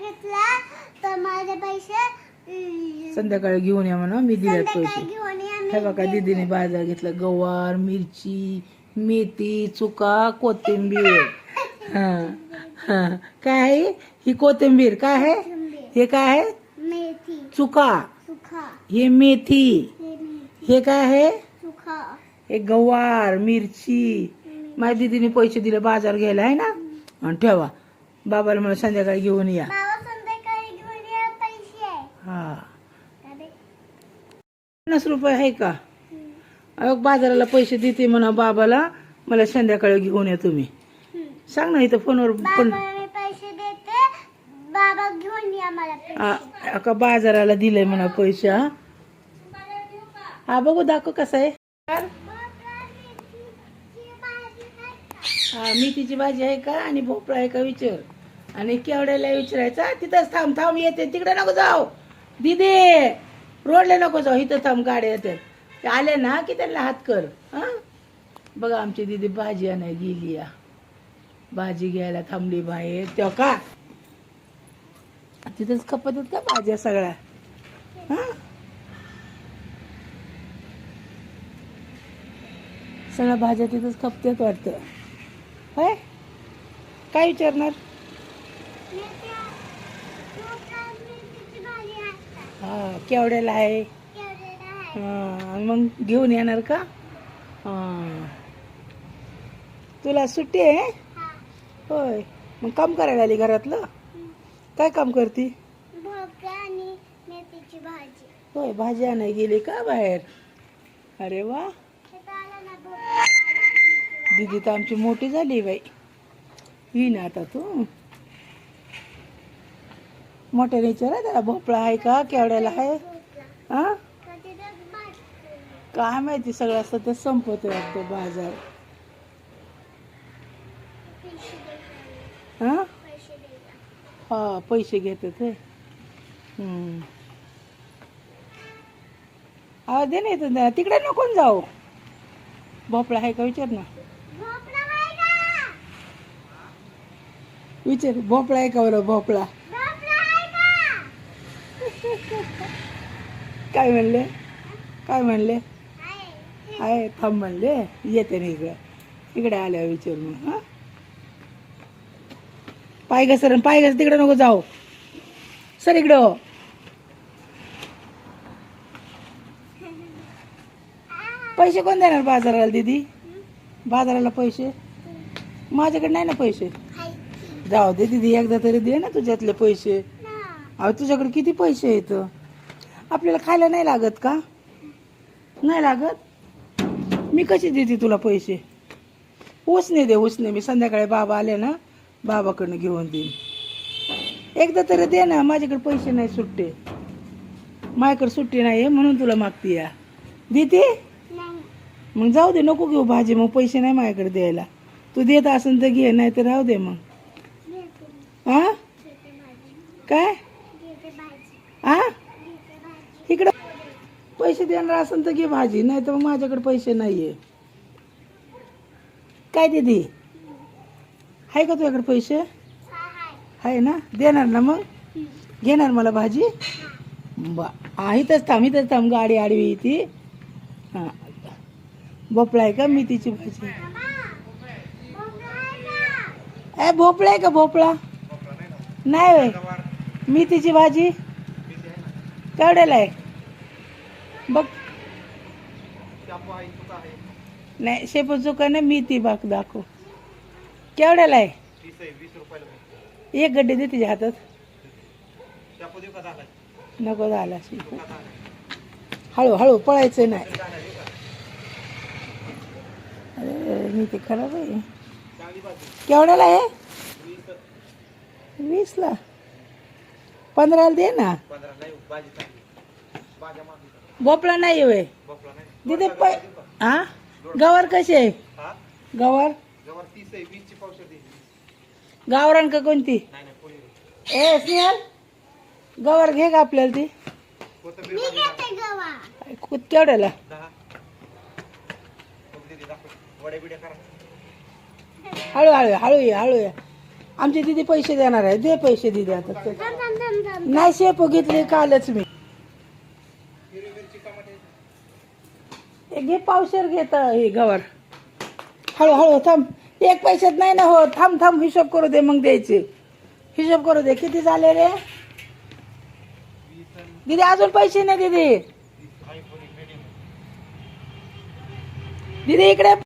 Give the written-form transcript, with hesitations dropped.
घेतला तर माझे पैसे संध्याकाळी घेऊन या म्हणा, मी दिलेत पैसे. घेऊन या. हे बघा दीदीने बाजार घेतला. गवार, मिरची, मेथी, चुका, कोथिंबीर. हा हा, काय आहे ही कोथिंबीर? काय आहे हे? काय आहे? मेथी. चुका. सुखा. हे मेथी. हे काय आहे? सुखा. हे गवार, मिरची. माझ्या दीदीने पैसे दिले बाजार घ्यायला आहे ना. आणि ठेवा बाबाला मला संध्याकाळी घेऊन या. बाबा संध्याकाळी घेऊन या पैसे. हा 50 रुपये आहे का? बाजाराला पैसे देते म्हणा बाबाला, मला संध्याकाळी घेऊन या तुम्ही. सांग ना इथं फोनवर. पण पैसे देते, बाबा घेऊन या मला पैसे. का बाजाराला दिलंय म्हणा पैसे. हा बघू दाखव कसं आहे. हा मेथीची भाजी आहे का आणि भोपळा आहे का विचार. आणि केवढ्याला विचारायचा. तिथंच थांब थांब, येते तिकडे नको जाऊ दीदी, रोडला नको जाऊ, इथं थांब, गाड्या येतात. ते आले ना की त्यांना हात कर. हा बघा आमची दीदी भाजी आणाय गेली या. भाजी घ्यायला थांबली बाहेर. तेव्हा का तिथंच खपत आहेत का भाज्या सगळ्या. हा सगळ्या भाज्या तिथंच खपतात वाटतं. होय काय विचारणार. हा केवढ्याला आहे. हा मग घेऊन येणार का. हा तुला सुट्टी आहे. होय मग काम करायला आली घरातलं. काय काम करती. भोपळा आणि मेथीची भाजी. होय भाजी आणाय गेली का बाहेर. अरे वा दीदी तर आमची मोठी झाली बाई. ही ना आता तू मोठ्याने विचारा त्याला भोपळा आहे का, केवढ्याला आहे. हा काय माहिती सगळं असतं ते संपत वाटतं बाजार. हा हा पैसे घेतात हे. दे नाही तर तिकडे नको जाऊ. भोपळा आहे का विचार ना. विचार भोपळा आहे का बरं. भोपळा काय म्हणले. काय म्हणले. आहे थांब म्हणले. येते ना इकडं. इकडे आल्यावर विचार मग. हा पाय घसर पाय घसर, तिकडे नको जाऊ. सर इकडं. पैसे कोण देणार बाजाराला दीदी. बाजाराला पैसे माझ्याकडे नाही ना पैसे. जाऊ दे दीदी एकदा तरी दे ना तुझ्यातले पैसे. अहो तुझ्याकडे किती पैसे आहेत. आपल्याला खायला नाही लागत का. नाही लागत. मी कशी देते तुला पैसे. उसने दे उसने. मी संध्याकाळी बाबा आले ना बाबाकडनं घेऊन देईन. एकदा तरी दे ना. माझ्याकडे पैसे नाही सुट्टे. माझ्याकडे सुट्टी नाही आहे म्हणून तुला मागती या. देते मग जाऊ दे नको घेऊ भाजी. मग पैसे नाही माझ्याकडे द्यायला. तू देत असेल तर घे, नाही तर राहू दे मग. हा काय हा इकडं पैसे देणार असेल तर घे भाजी, नाही तर मग माझ्याकडे पैसे नाहीये. काय दीदी आहे का तुझ्याकडे पैसे. आहे ना. देणार ना मग. घेणार मला भाजी. हा इथंच थांब गाडी आडवी ती. हा भोपळा आहे का मेथीची भाजी. ए भोपळा आहे का. भोपळा नाही होय. मेथीची भाजी केवढ्याला आहे बघ. नाही शेपू चुका नाही. मेथी बाक दाखव केवढ्याला आहे. एक गड्डे दे तिच्या हातात. नको झाला. हळूहळू पळायचं नाही. अरे मेथी खराब आहे. केवढ्याला आहे. 20ला. 15ला दे ना. भोपळा नाही होय दीदी. हा गवार कशी आहे. गवार गावरान का कोणती. ए स्नेहल गवार घे का आपल्याला ती. केवढ्याला. हळू हळू हळू ये हळू ये. आमची दीदी पैसे देणार आहे. दे पैसे दीदी आता. थांब थांब थांब थांब. नाही शेपू घेतली कालच मी. हे घे पावशेर घेत हे गवर. हळूहळू थांब. एक पैशात नाही ना हो. थांब थांब हिशोब करू दे मग द्यायचे. हिशोब करू दे. किती झाले रे दीदी? अजून पैसे नाही दीदी. दीदी इकडे